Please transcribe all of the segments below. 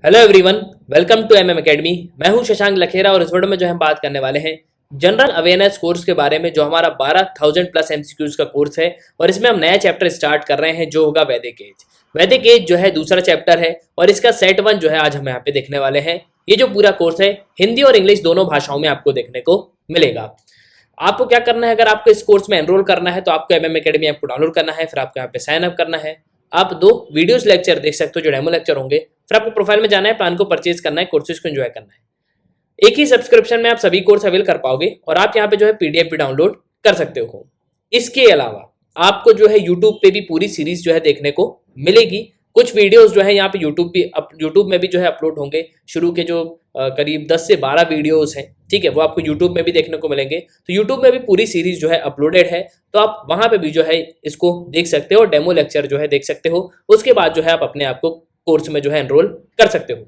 Hello everyone, welcome to MM academy. मैं हूं शशांक लखेरा और इस वीडियो में जो हम बात करने वाले हैं जनरल अवेयरनेस कोर्स के बारे में, जो हमारा 12,000 प्लस एमसीक्यूज का कोर्स है। और इसमें हम नया चैप्टर स्टार्ट कर रहे हैं जो होगा वैदिक एज। वैदिक एज जो है दूसरा चैप्टर है और इसका सेट 1 जो है आज हम यहाँ पे देखने वाले हैं। ये जो पूरा कोर्स है हिंदी और इंग्लिश दोनों भाषाओं में आपको देखने को मिलेगा। आपको क्या करना है, अगर आपको इस कोर्स में एनरोल करना है तो आपको एमएम एकेडमी ऐप को डाउनलोड करना है, फिर आपको यहाँ पे साइन अप करना है। आप 2 वीडियोस लेक्चर देख सकते हो जो डेमो लेक्चर होंगे। फिर आपको प्रोफाइल में जाना है, प्लान को परचेज करना है, कोर्सेज को एंजॉय करना है। एक ही सब्सक्रिप्शन में आप सभी कोर्स अवेल कर पाओगे और आप यहाँ पे जो है पीडीएफ भी डाउनलोड कर सकते हो। इसके अलावा आपको जो है यूट्यूब पे भी पूरी सीरीज जो है देखने को मिलेगी। कुछ वीडियोस जो है यहाँ पे यूट्यूब में भी जो है अपलोड होंगे। शुरू के जो करीब 10 से 12 वीडियोस हैं, ठीक है, वो आपको यूट्यूब में भी देखने को मिलेंगे। तो यूट्यूब में भी पूरी सीरीज जो है अपलोडेड है, तो आप वहां पे भी जो है इसको देख सकते हो, डेमो लेक्चर जो है देख सकते हो। उसके बाद जो है आप अपने आप को कोर्स में जो है एनरोल कर सकते हो।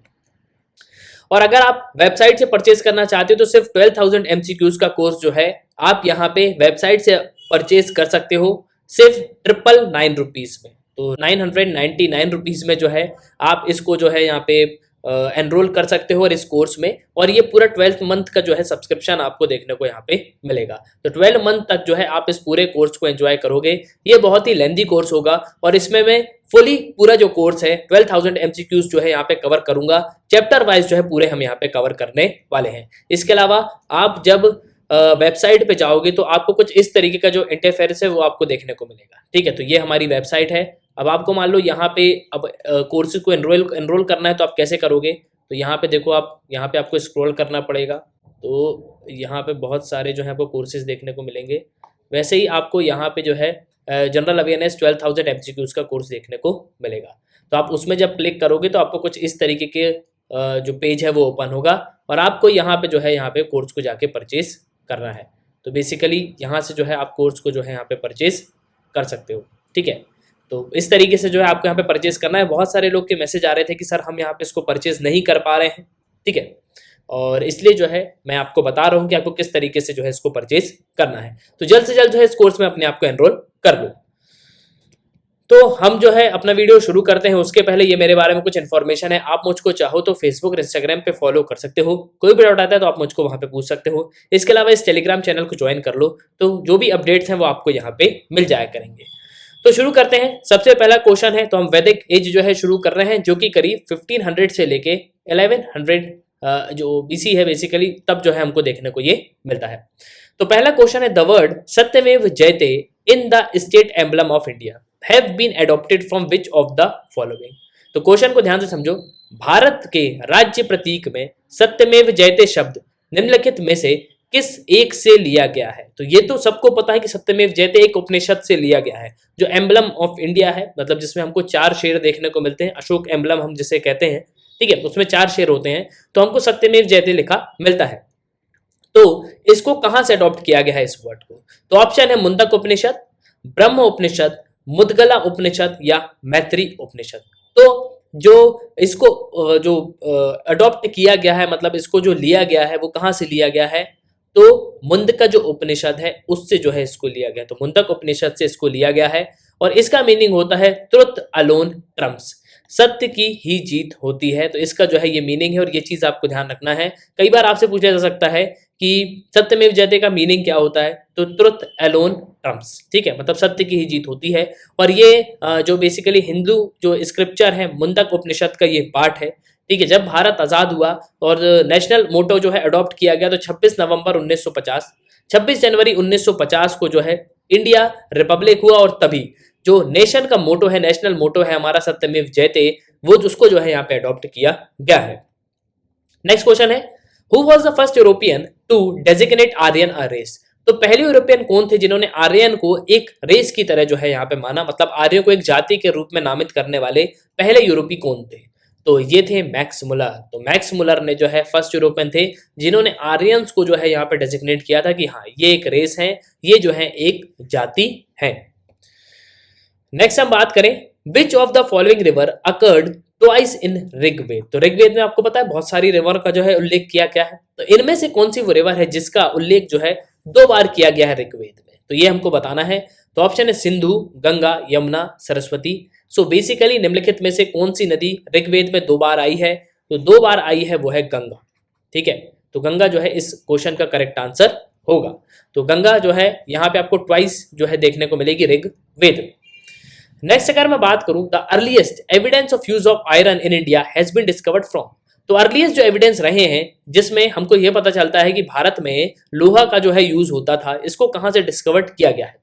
और अगर आप वेबसाइट से परचेज करना चाहते हो तो सिर्फ 12,000 एमसीक्यूज का कोर्स जो है आप यहाँ पे वेबसाइट से परचेज कर सकते हो, सिर्फ 999 रुपीज में। तो 999 रुपीज में जो है आप इसको जो है यहाँ पे एनरोल कर सकते हो और इस कोर्स में। और ये पूरा 12th मंथ का जो है सब्सक्रिप्शन आपको देखने को यहाँ पे मिलेगा। तो 12 मंथ तक जो है आप इस पूरे कोर्स को एंजॉय करोगे। ये बहुत ही लेंदी कोर्स होगा और इसमें मैं फुली पूरा जो कोर्स है 12,000 एमसीक्यूज जो है यहाँ पे कवर करूंगा। चैप्टर वाइज जो है पूरे हम यहाँ पे कवर करने वाले हैं। इसके अलावा आप जब वेबसाइट पे जाओगे तो आपको कुछ इस तरीके का जो इंटरफेरेंस है वो आपको देखने को मिलेगा, ठीक है। तो ये हमारी वेबसाइट है। अब आपको मान लो यहाँ पे अब कोर्सेज को एनरोल करना है तो आप कैसे करोगे। तो यहाँ पे देखो, आप यहाँ पे आपको स्क्रॉल करना पड़ेगा। तो यहाँ पे बहुत सारे जो है आपको कोर्सेज देखने को मिलेंगे। वैसे ही आपको यहाँ पे जो है जनरल अवेयरनेस 12,000 एमसीक्यूज का कोर्स देखने को मिलेगा। तो आप उसमें जब क्लिक करोगे तो आपको कुछ इस तरीके के जो पेज है वो ओपन होगा और आपको यहाँ पे जो है यहाँ पे कोर्स को जाके परचेज करना है। तो बेसिकली यहाँ से जो है आप कोर्स को जो है यहाँ पे परचेज कर सकते हो, ठीक है। तो इस तरीके से जो है आपको यहाँ पे परचेज करना है। बहुत सारे लोग के मैसेज आ रहे थे कि सर हम यहाँ पे इसको परचेज नहीं कर पा रहे हैं, ठीक है। और इसलिए जो है मैं आपको बता रहा हूँ कि आपको किस तरीके से जो है इसको परचेज करना है। तो जल्द से जल्द जो है इस कोर्स में अपने आप को एनरोल कर लो। तो हम जो है अपना वीडियो शुरू करते हैं उसके पहले ये मेरे बारे में कुछ इन्फॉर्मेशन है। आप मुझको चाहो तो फेसबुक और इंस्टाग्राम पे फॉलो कर सकते हो। कोई भी डाउट आता है तो आप मुझको वहां पे पूछ सकते हो। इसके अलावा इस टेलीग्राम चैनल को ज्वाइन कर लो, तो जो भी अपडेट्स हैं वो आपको यहाँ पे मिल जाया करेंगे। तो शुरू करते हैं। सबसे पहला क्वेश्चन है, तो हम वैदिक एज जो है शुरू कर रहे हैं, जो कि करीब 1500 से लेके 1100 जो बीसी है बेसिकली, तब जो है हमको देखने को ये मिलता है। तो पहला क्वेश्चन है, the word Satyamev Jayate in the state emblem of India have been adopted from which of the following. तो क्वेश्चन को ध्यान से समझो। भारत के राज्य प्रतीक में सत्यमेव जयते शब्द निम्नलिखित में से किस एक से लिया गया है। तो ये तो सबको पता है कि सत्यमेव जयते एक उपनिषद से लिया गया है। जो एम्बलम ऑफ इंडिया है, मतलब जिसमें हमको 4 शेर देखने को मिलते हैं, अशोक एम्बलम हम जिसे कहते हैं, ठीक है, उसमें 4 शेर होते हैं, तो हमको सत्यमेव जयते लिखा मिलता है। तो इसको कहां से अडॉप्ट किया गया है इस वर्ड को। तो ऑप्शन है मुंडक उपनिषद, ब्रह्म उपनिषद, मुद्गला उपनिषद या मैत्री उपनिषद। तो जो इसको जो अडॉप्ट किया गया है, मतलब इसको जो लिया गया है वो कहां से लिया गया है, तो मुंडक जो उपनिषद है उससे जो है इसको लिया गया। तो मुंडक उपनिषद से इसको लिया गया है और इसका मीनिंग होता है ट्रुथ अलोन ट्रम्प्स, सत्य की ही जीत होती है। तो इसका जो है ये मीनिंग है और ये चीज आपको ध्यान रखना है। कई बार आपसे पूछा जा सकता है कि सत्यमेव जयते का मीनिंग क्या होता है, तो ट्रुथ अलोन ट्रम्प्स, ठीक है, मतलब सत्य की ही जीत होती है। और ये जो बेसिकली हिंदू जो स्क्रिप्चर है मुंडक उपनिषद का ये पार्ट है, ठीक है। जब भारत आजाद हुआ और नेशनल मोटो जो है अडॉप्ट किया गया, तो 26 नवंबर 1950, 26 जनवरी 1950 को जो है इंडिया रिपब्लिक हुआ और तभी जो नेशन का मोटो है, नेशनल मोटो है हमारा सत्यमेव जयते, वो उसको जो है यहाँ पे अडॉप्ट किया गया है। नेक्स्ट क्वेश्चन है, who was the first European to designate Aryan a race. तो पहले यूरोपियन कौन थे जिन्होंने आर्यन को एक रेस की तरह जो है यहाँ पे माना, मतलब आर्यन को एक जाति के रूप में नामित करने वाले पहले यूरोपी कौन थे। तो ये थे मैक्स मुलर। तो मैक्स मुलर ने जो है फर्स्ट यूरोपियन थे जिन्होंने आर्यंस को जो है यहाँ पे डेजिग्नेट किया था कि हाँ ये एक रेस है, ये जो है एक जाति है। नेक्स्ट हम बात करें, which of the following river occurred twice in Rigveda. तो ऋग्वेद में आपको पता है बहुत सारी रिवर का जो है उल्लेख किया गया है, तो इनमें से कौन सी वो रिवर है जिसका उल्लेख जो है 2 बार किया गया है ऋग्वेद में, तो ये हमको बताना है। तो ऑप्शन है सिंधु, गंगा, यमुना, सरस्वती। सो बेसिकली निम्नलिखित में से कौन सी नदी ऋग्वेद में 2 बार आई है, तो 2 बार आई है वो है गंगा। ठीक है, तो गंगा जो है इस क्वेश्चन का करेक्ट आंसर होगा। तो गंगा जो है यहाँ पे आपको ट्वाइस जो है देखने को मिलेगी ऋग्वेद में। नेक्स्ट अगर मैं बात करूं, the earliest evidence of use of iron in India has been discovered from. तो अर्लीस्ट जो एविडेंस रहे हैं जिसमें हमको यह पता चलता है कि भारत में लोहा का जो है यूज होता था, इसको कहां से डिस्कवर्ड किया गया है।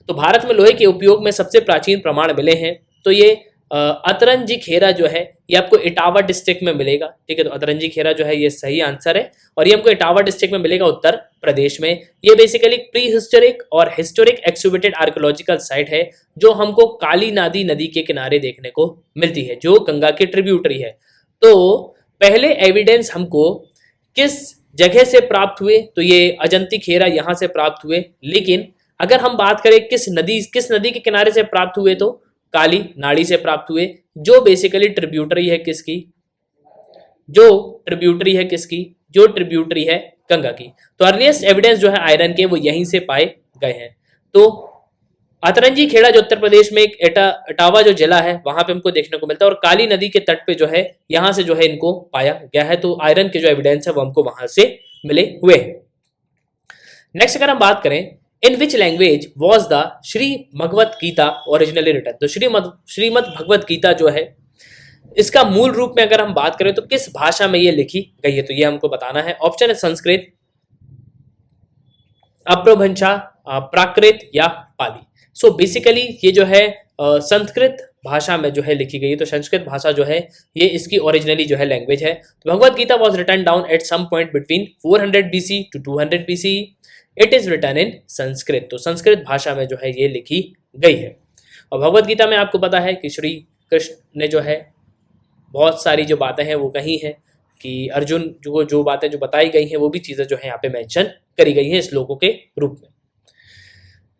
तो भारत में लोहे के उपयोग में सबसे प्राचीन प्रमाण मिले हैं, तो ये अतरंजी खेरा जो है ये आपको इटावा डिस्ट्रिक्ट में मिलेगा। ठीक है, तो अतरंजी खेरा जो है ये सही आंसर है और ये हमको इटावा डिस्ट्रिक्ट में मिलेगा उत्तर प्रदेश में। ये बेसिकली प्री हिस्टोरिक और हिस्टोरिक एक्सुबेटेड आर्कियोलॉजिकल साइट है जो हमको काली नदी के किनारे देखने को मिलती है, जो गंगा की ट्रिब्यूटरी है। तो पहले एविडेंस हमको किस जगह से प्राप्त हुए, तो ये अजंती खेरा यहां से प्राप्त हुए। लेकिन अगर हम बात करें किस नदी के किनारे से प्राप्त हुए, तो काली नाड़ी से प्राप्त हुए, जो बेसिकली ट्रिब्यूटरी है किसकी, जो ट्रिब्यूटरी है गंगा की। तो अर्लीस्ट एविडेंस जो है आयरन के वो यहीं से पाए गए हैं। तो अतरंजी खेड़ा जो उत्तर प्रदेश में एक इटावा जो जिला है वहां पे हमको देखने को मिलता है और काली नदी के तट पे जो है यहां से जो है इनको पाया गया है। तो आयरन के जो एविडेंस है वो हमको वहां से मिले हुए हैं। नेक्स्ट अगर हम बात करें, in which language was the Shri Bhagavad Gita originally written. तो श्रीमद भगवत गीता जो है इसका मूल रूप में अगर हम बात करें तो किस भाषा में ये लिखी गई है, तो ये हमको बताना है। ऑप्शन है संस्कृत, अप्रभंशा, प्राकृत या पाली। सो बेसिकली ये जो है संस्कृत भाषा में जो है लिखी गई है। तो संस्कृत भाषा जो है ये इसकी ओरिजिनली जो है लैंग्वेज है। तो Bhagavad Gita was written down at some point between 400 BC to 200 BC। It is written in Sanskrit. तो संस्कृत भाषा में जो है ये लिखी गई है। और भगवत गीता में आपको पता है कि श्री कृष्ण ने जो है बहुत सारी जो बातें हैं वो कही हैं कि अर्जुन जो बातें जो बताई गई हैं वो भी चीजें जो है यहाँ पे मेंशन करी गई हैं श्लोकों के रूप में।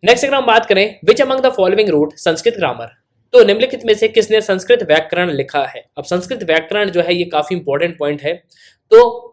नेक्स्ट अगर हम बात करें, which among the following wrote Sanskrit grammar. तो निम्नलिखित में से किसने संस्कृत व्याकरण लिखा है। अब संस्कृत व्याकरण जो है ये काफी इंपॉर्टेंट पॉइंट है। तो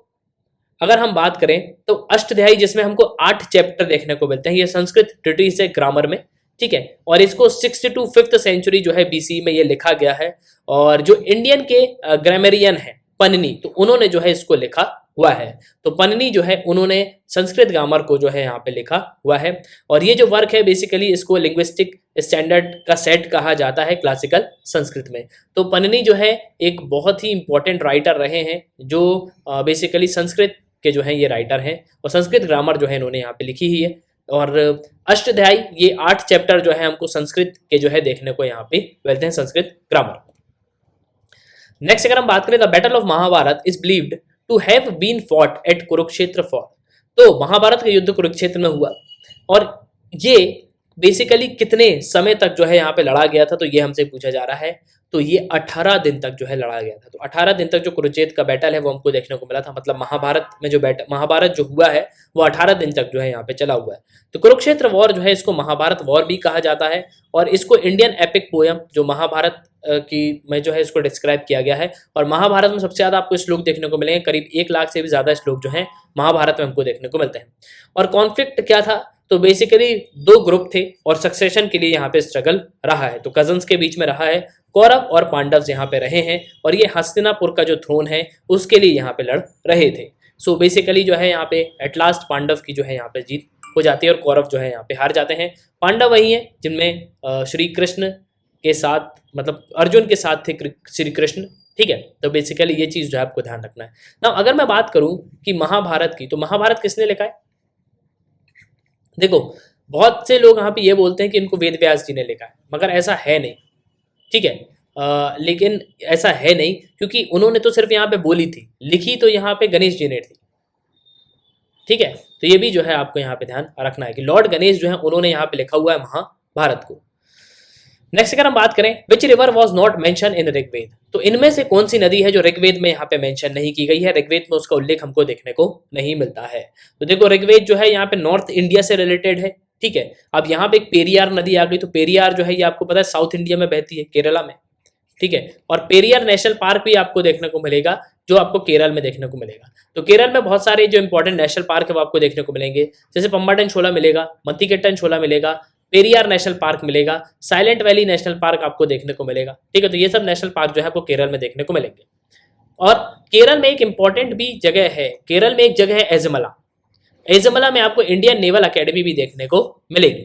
अगर हम बात करें तो अष्टाध्यायी जिसमें हमको 8 चैप्टर देखने को मिलते हैं, ये संस्कृत ट्रिटीज है ग्रामर में। ठीक है, और इसको 6th to 5th सेंचुरी जो है BC में ये लिखा गया है। और जो इंडियन के ग्रामरियन है पन्नी, तो उन्होंने जो है इसको लिखा हुआ है। तो पन्नी जो है उन्होंने संस्कृत ग्रामर को जो है यहाँ पे लिखा हुआ है। और ये जो वर्क है बेसिकली इसको लिंग्विस्टिक स्टैंडर्ड का सेट कहा जाता है क्लासिकल संस्कृत में। तो पन्नी जो है एक बहुत ही इंपॉर्टेंट राइटर रहे हैं जो बेसिकली संस्कृत के जो है ये राइटर हैं और संस्कृत ग्रामर जो है इन्होंने यहाँ पे लिखी ही है। और अष्टाध्यायी ये 8 चैप्टर जो है हमको संस्कृत के जो है देखने को यहाँ पे मिलते हैं, संस्कृत ग्रामर। नेक्स्ट अगर हम बात करें, the battle of Mahabharata is believed to have been fought at Kurukshetra for. तो महाभारत का युद्ध कुरुक्षेत्र में हुआ और ये बेसिकली कितने समय तक जो है यहाँ पे लड़ा गया था, तो ये हमसे पूछा जा रहा है। तो ये 18 दिन तक जो है लड़ा गया था। तो 18 दिन तक जो कुरुक्षेत्र का बैटल है वो हमको देखने को मिला था। मतलब महाभारत में जो महाभारत जो हुआ है वो 18 दिन तक जो है यहाँ पे चला हुआ है। तो कुरुक्षेत्र वॉर जो है इसको महाभारत वॉर भी कहा जाता है और इसको इंडियन एपिक पोयम जो महाभारत की में जो है इसको डिस्क्राइब किया गया है। और महाभारत में सबसे ज्यादा आपको श्लोक देखने को मिलेंगे, करीब 1 लाख से भी ज्यादा श्लोक जो है महाभारत में हमको देखने को मिलते हैं। और कॉन्फ्लिक्ट क्या था, तो बेसिकली 2 ग्रुप थे और सक्सेशन के लिए यहाँ पे स्ट्रगल रहा है। तो कजन्स के बीच में रहा है, कौरव और पांडव यहाँ पे रहे हैं और ये हस्तिनापुर का जो थ्रोन है उसके लिए यहाँ पे लड़ रहे थे। सो बेसिकली जो है यहाँ पे एट लास्ट पांडव की जो है यहाँ पे जीत हो जाती है और कौरव जो है यहाँ पे हार जाते हैं। पांडव वही है जिनमें श्री कृष्ण के साथ, मतलब अर्जुन के साथ थे श्री कृष्ण। ठीक है, तो बेसिकली ये चीज जो है आपको ध्यान रखना है ना। अगर मैं बात करूं कि महाभारत की, तो महाभारत किसने लिखा है। देखो बहुत से लोग यहाँ पे ये बोलते हैं कि इनको वेद व्यास जी ने लिखा है, मगर ऐसा है नहीं। ठीक है, लेकिन ऐसा है नहीं क्योंकि उन्होंने तो सिर्फ यहाँ पे बोली थी, लिखी तो यहाँ पे गणेश जी ने थी। ठीक है, तो ये भी जो है आपको यहाँ पे ध्यान रखना है कि लॉर्ड गणेश जो है उन्होंने यहाँ पे लिखा हुआ है महाभारत को। नेक्स्ट अगर हम बात करें, which river was not mention in Rigveda. तो इनमें से कौन सी नदी है जो ऋग्वेद में यहाँ पे मेंशन नहीं की गई है, ऋग्वेद में उसका उल्लेख हमको देखने को नहीं मिलता है। तो देखो ऋग्वेद जो है यहाँ पे नॉर्थ इंडिया से रिलेटेड है। ठीक है, अब यहाँ पे एक पेरियार नदी आ गई, तो पेरियार जो है ये आपको पता है साउथ इंडिया में बहती है, केरला में। ठीक है, और पेरियार नेशनल पार्क भी आपको देखने को मिलेगा जो आपको केरल में देखने को मिलेगा। तो केरल में बहुत सारे जो इंपॉर्टेंट नेशनल पार्क है वो आपको देखने को मिलेंगे, जैसे पम्बाटन छोला मिलेगा, मत्तिकेट्टन छोला मिलेगा, पेरियार नेशनल पार्क मिलेगा, साइलेंट वैली नेशनल पार्क आपको देखने को मिलेगा। ठीक है, तो ये सब नेशनल पार्क जो है आपको केरल में देखने को मिलेंगे। और केरल में एक इंपॉर्टेंट भी जगह है, केरल में एक जगह है एजमला। एजमला में आपको इंडियन नेवल एकेडमी भी देखने को मिलेगी।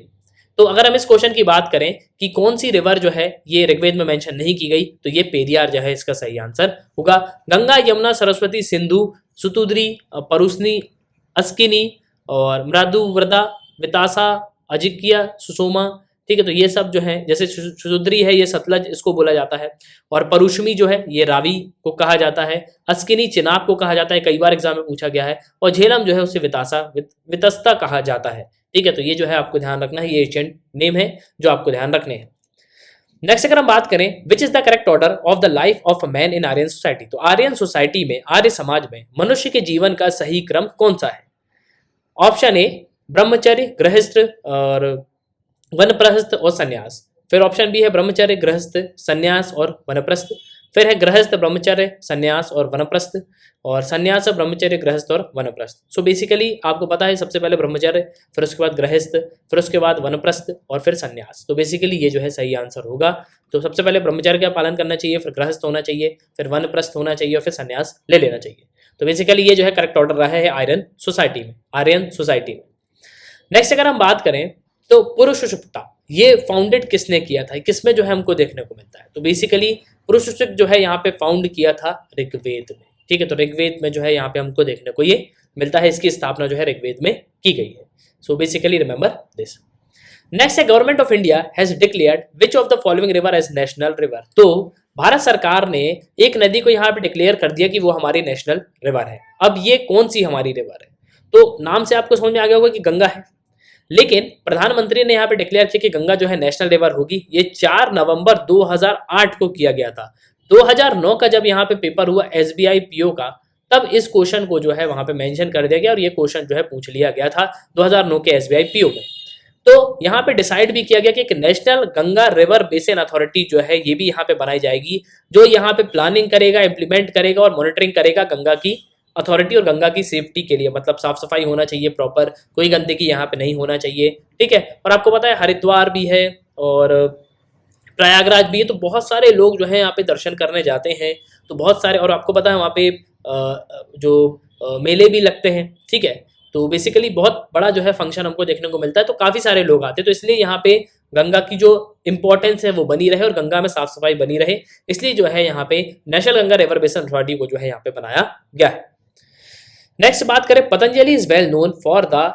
तो अगर हम इस क्वेश्चन की बात करें कि कौन सी रिवर जो है ये ऋग्वेद में मेंशन नहीं की गई, तो ये पेरियार जो है इसका सही आंसर होगा। गंगा, यमुना, सरस्वती, सिंधु, सुतुद्री, परुस्नी, अस्किनी और मृदुव्रता, वितासा, अजिकिया, सुषमा। ठीक है, तो ये सब जो है, जैसे सुतुद्री है ये सतलज इसको बोला जाता है, और परुष्मी जो है ये रावी को कहा जाता है, अस्किनी चिनाब को कहा जाता है, कई बार एग्जाम में पूछा गया है, और झेलम जो है उसे वितासा वितस्ता कहा जाता है। ठीक है, तो ये जो है आपको ध्यान रखना है, ये एशियंट नेम है जो आपको ध्यान रखने हैं। नेक्स्ट अगर हम बात करें, which is the correct order of the life of a man in Aryan society, तो आर्यन सोसाइटी में, आर्य समाज में मनुष्य के जीवन का सही क्रम कौन सा है? ऑप्शन ए ब्रह्मचर्य, गृहस्थ और वनप्रस्थ और संन्यास। फिर ऑप्शन बी है ब्रह्मचर्य, गृहस्थ, संन्यास और वनप्रस्थ। फिर है गृहस्थ, ब्रह्मचर्य, संन्यास और वनप्रस्थ, और संन्यास, ब्रह्मचर्य, गृहस्थ और वनप्रस्थ। सो बेसिकली आपको पता है सबसे पहले ब्रह्मचर्य, फिर उसके बाद गृहस्थ, फिर उसके बाद वनप्रस्थ और फिर संन्यास। तो बेसिकली ये जो है सही आंसर होगा। तो सबसे पहले ब्रह्मचर्य का पालन करना चाहिए, फिर गृहस्थ होना चाहिए, फिर वनप्रस्थ होना चाहिए और फिर संन्यास ले लेना चाहिए। तो बेसिकली ये जो है करेक्ट ऑर्डर रहा है आर्यन सोसाइटी में, आर्यन सोसाइटी में। नेक्स्ट अगर हम बात करें तो पुरुष सुषुप्ता ये फाउंडेड किसने किया था, किसमें जो है हमको देखने को मिलता है? तो बेसिकली पुरुष सुषुप्त जो है यहाँ पे फाउंड किया था ऋग्वेद में। ठीक है, तो ऋग्वेद में जो है यहाँ पे हमको देखने को ये मिलता है, इसकी स्थापना जो है ऋग्वेद में की गई है। So basically remember this. Next है, government of India has declared which of the following river as national river. तो भारत सरकार ने एक नदी को यहाँ पे डिक्लेयर कर दिया कि वो हमारी नेशनल रिवर है। अब ये कौन सी हमारी रिवर है? तो नाम से आपको समझ में आ गया होगा कि गंगा है, लेकिन प्रधानमंत्री ने यहाँ पे डिक्लेयर किया कि गंगा जो है नेशनल रिवर होगी। ये 4 नवंबर 2008 को किया गया था। 2009 का जब यहाँ पे पेपर हुआ SBI PO का, तब इस क्वेश्चन को जो है वहां पे मेंशन कर दिया गया और ये क्वेश्चन जो है पूछ लिया गया था 2009 के SBI PO में। तो यहाँ पे डिसाइड भी किया गया कि एक national Ganga river basin authority जो है ये भी यहाँ पे बनाई जाएगी, जो यहाँ पे प्लानिंग करेगा, इंप्लीमेंट करेगा और मॉनिटरिंग करेगा गंगा की अथॉरिटी और गंगा की सेफ्टी के लिए। मतलब साफ सफाई होना चाहिए प्रॉपर, कोई गंदगी यहाँ पे नहीं होना चाहिए। ठीक है, और आपको पता है हरिद्वार भी है और प्रयागराज भी है, तो बहुत सारे लोग जो है यहाँ पे दर्शन करने जाते हैं। तो बहुत सारे, और आपको पता है वहाँ पे जो मेले भी लगते हैं। ठीक है, तो बेसिकली बहुत बड़ा जो है फंक्शन हमको देखने को मिलता है, तो काफ़ी सारे लोग आते हैं। तो इसलिए यहाँ पे गंगा की जो इंपॉर्टेंस है वो बनी रहे और गंगा में साफ सफाई बनी रहे, इसलिए जो है यहाँ पे national Ganga river basin authority को जो है यहाँ पे बनाया गया है। नेक्स्ट बात करें, Patanjali is well known for the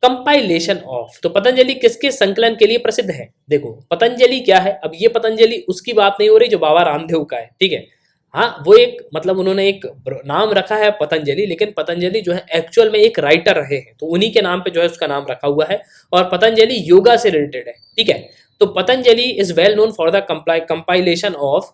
compilation of. तो पतंजलि किसके संकलन के लिए प्रसिद्ध है? देखो पतंजलि क्या है, अब ये पतंजलि उसकी बात नहीं हो रही जो बाबा रामदेव का है। ठीक है, हाँ वो एक मतलब उन्होंने एक नाम रखा है पतंजलि, लेकिन पतंजलि जो है एक्चुअल में एक राइटर रहे हैं, तो उन्हीं के नाम पे जो है उसका नाम रखा हुआ है, और पतंजलि योगा से रिलेटेड है। ठीक है, तो Patanjali is well known for the compilation of,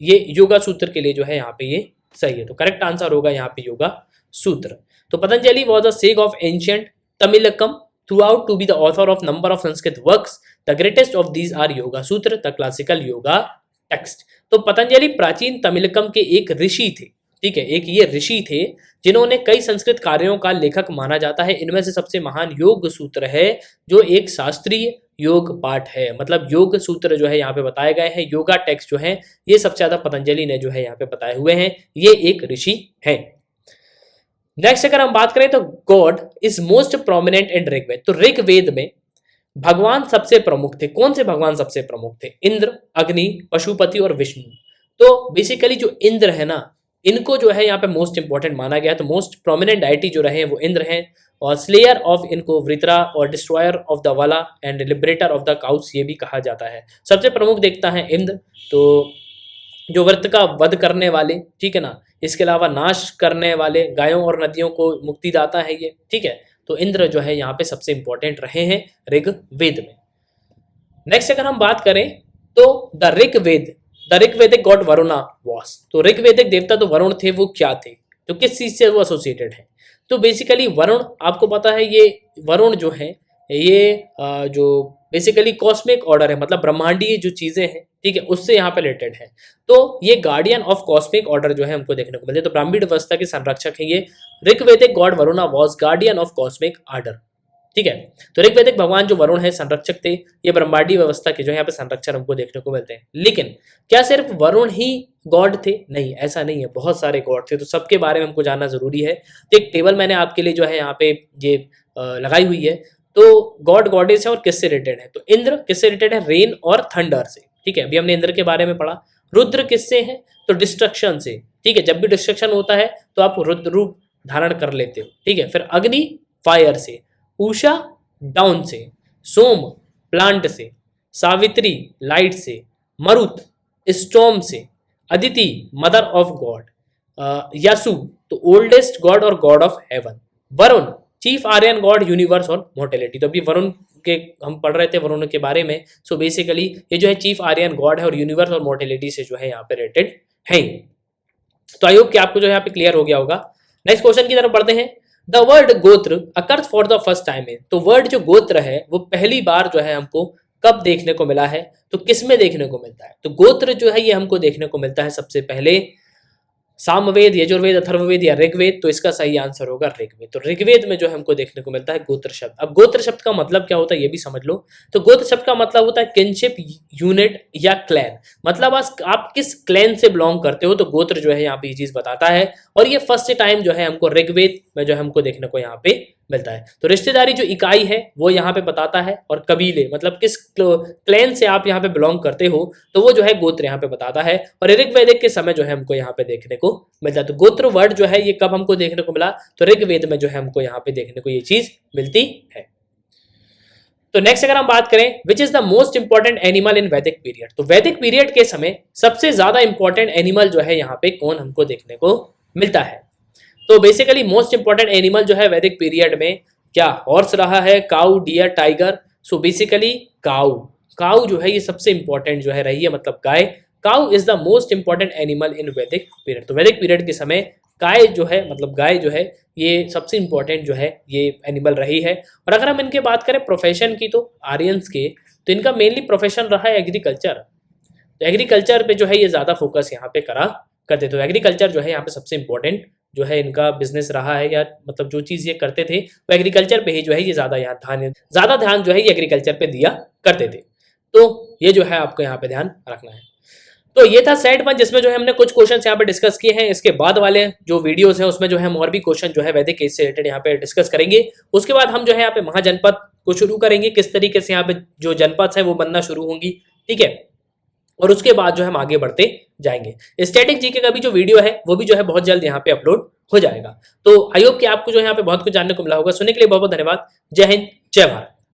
ये योगा सूत्र के लिए जो है यहाँ पे ये सही है। तो करेक्ट आंसर होगा यहाँ पे योगा सूत्र। तो Patanjali was a sage of ancient Tamilakam throughout to be the author of number of Sanskrit works. The greatest of these are Yoga Sutra, the classical yoga text. तो पतंजलि प्राचीन तमिलकम के एक ऋषि थे। ठीक है, एक ये ऋषि थे जिन्होंने कई संस्कृत कार्यों का लेखक माना जाता है। इनमें से सबसे महान योग सूत्र है, जो एक शास्त्रीय योग पाठ है। मतलब योग सूत्र जो है यहाँ पे बताए गए हैं, योगा टेक्स्ट जो है ये सबसे ज्यादा पतंजलि ने जो है यहाँ पे बताए हुए हैं। ये एक ऋषि है। नेक्स्ट अगर हम बात करें तो god is most prominent in Rigveda. तो ऋग्वेद में भगवान सबसे प्रमुख थे। कौन से भगवान सबसे प्रमुख थे? इंद्र, अग्नि, पशुपति और विष्णु। तो बेसिकली जो इंद्र है ना, इनको जो है यहाँ पे मोस्ट इंपॉर्टेंट माना गया। तो मोस्ट प्रोमिनेंट डाइटी जो रहे हैं वो इंद्र हैं, और स्लेयर ऑफ इनको वृत्रा और डिस्ट्रॉयर ऑफ द वाला and liberator of the cows ये भी कहा जाता है। सबसे प्रमुख देखता है इंद्र, तो जो व्रत का वध करने वाले, ठीक है ना, इसके अलावा नाश करने वाले, गायों और नदियों को मुक्ति दाता है ये। ठीक है, तो इंद्र जो है यहाँ पे सबसे इंपॉर्टेंट रहे हैं ऋग्वेद में। नेक्स्ट अगर हम बात करें तो the Rigvedic god Varuna was. तो ऋग्वेदिक देवता तो वरुण थे, वो क्या थे, तो किस चीज से वो एसोसिएटेड है? तो बेसिकली वरुण, आपको पता है ये वरुण जो है ये जो बेसिकली कॉस्मिक ऑर्डर है, मतलब ब्रह्मांडीय जो चीजें हैं, ठीक है, उससे यहाँ पे रिलेटेड है। तो ये गार्डियन ऑफ कॉस्मिक ऑर्डर जो है हमको देखने को मिलते हैं। तो ब्राह्मण व्यवस्था के संरक्षक है ये। Rigvedic god Varuna was guardian of cosmic order. ठीक है। तो ऋग्वेदिक भगवान जो वरुण है संरक्षक थे, ये ब्रह्मांडीय व्यवस्था के जो यहाँ पे संरक्षक हमको देखने को मिलते हैं। लेकिन क्या सिर्फ वरुण ही गॉड थे? नहीं, ऐसा नहीं है, बहुत सारे गॉड थे, तो सबके बारे में हमको जानना जरूरी है। तो एक टेबल मैंने आपके लिए जो है यहाँ पे ये लगाई हुई है। तो गॉड गॉडेस है और किससे रिलेटेड है? तो इंद्र किससे रिलेटेड है? रेन और थंडर से, ठीक है, अभी हमने इंद्र के बारे में पढ़ा। रुद्र किससे है? तो डिस्ट्रक्शन से, ठीक है, जब भी डिस्ट्रक्शन होता है तो आप रुद्र रूप धारण कर लेते हो, ठीक है। फिर अग्नि फायर से, उषा डाउन से, सोम प्लांट से, सावित्री लाइट से, मरुत स्टॉर्म से, अदिति मदर ऑफ गॉड, यासु तो ओल्डेस्ट गॉड और god of heaven, Varuna chief Aryan god universe और मोर्टेलिटी। तो अभी वरुण के हम पढ़ रहे थे वरुण के बारे में। सो बेसिकली ये जो है चीफ आर्यन गॉड है और यूनिवर्स और मोर्टेलिटी से जो है यहाँ पे रिलेटेड है। तो आई होप कि आपको जो है यहाँ पे क्लियर हो गया होगा। नेक्स्ट क्वेश्चन की तरफ बढ़ते हैं। द वर्ड गोत्र occurs for the first time है। तो वर्ड जो गोत्र है वो पहली बार जो है हमको कब देखने को मिला है? तो किस में देखने को मिलता है? तो गोत्र जो है ये हमको देखने को मिलता है सबसे पहले सामवेद, यजुर्वेद, अथर्ववेद या ऋग्वेद। तो इसका सही आंसर होगा ऋग्वेद। तो ऋग्वेद में जो हमको देखने को मिलता है गोत्र शब्द। अब गोत्र शब्द का मतलब क्या होता है ये भी समझ लो। तो गोत्र शब्द का मतलब होता है किनशिप यूनिट या क्लैन, मतलब आप किस क्लैन से बिलोंग करते हो। तो गोत्र जो है यहाँ पे ये चीज बताता है और ये फर्स्ट टाइम जो है हमको ऋग्वेद में जो हमको देखने को यहाँ पे मिलता है। तो रिश्तेदारी जो इकाई है वो यहाँ पे बताता है और कबीले मतलब किस क्लैन से आप यहाँ पे बिलोंग करते हो तो वो जो है गोत्र यहाँ पे बताता है। और ऋग्वेदिक के समय जो है हमको यहाँ पे देखने को मिलता है। तो गोत्र वर्ड जो है ये कब हमको देखने को मिला? तो ऋग्वेद में जो है हमको यहाँ पे देखने को ये चीज मिलती है। तो नेक्स्ट अगर हम बात करें which is the most important animal in Vedic period. तो वैदिक पीरियड के समय सबसे ज्यादा इंपॉर्टेंट एनिमल जो है यहाँ पे कौन हमको देखने को मिलता है? तो बेसिकली मोस्ट इंपॉर्टेंट एनिमल जो है वैदिक पीरियड में क्या हॉर्स रहा है, cow, deer, tiger. So basically cow जो है ये सबसे इंपॉर्टेंट जो है रही है, मतलब गाय। Cow is the most important animal in Vedic period. तो वैदिक पीरियड के समय गाय जो है मतलब गाय जो है ये सबसे इंपॉर्टेंट जो है ये एनिमल रही है। और अगर हम इनके बात करें प्रोफेशन की तो आर्यंस के, तो इनका मेनली प्रोफेशन रहा है एग्रीकल्चर। तो एग्रीकल्चर पे जो है ये ज्यादा फोकस यहाँ पे करा करते। तो एग्रीकल्चर जो है यहाँ पे सबसे इंपॉर्टेंट जो है इनका बिजनेस रहा है, या मतलब जो चीज ये करते थे वो एग्रीकल्चर पे ही जो है ये ज्यादा ध्यान जो है ये एग्रीकल्चर पे दिया करते थे। तो ये जो है आपको यहाँ पे ध्यान रखना है। तो ये था सेट 1 जिसमें जो है हमने कुछ क्वेश्चंस यहाँ पे डिस्कस किए हैं। इसके बाद वाले जो वीडियोस हैं उसमें जो है हम और भी क्वेश्चन जो है वैदिक एज से रिलेटेड यहाँ पे डिस्कस करेंगे। उसके बाद हम जो है यहाँ पे महाजनपद को शुरू करेंगे, किस तरीके से यहाँ पे जो जनपद है वो बनना शुरू होंगी, ठीक है। और उसके बाद जो हम आगे बढ़ते जाएंगे। स्टैटिक जीके का भी जो वीडियो है वो भी जो है बहुत जल्द यहाँ पे अपलोड हो जाएगा। तो आई होप कि आपको जो यहाँ पे बहुत कुछ जानने को मिला होगा। सुनने के लिए बहुत बहुत धन्यवाद। जय हिंद, जय भारत।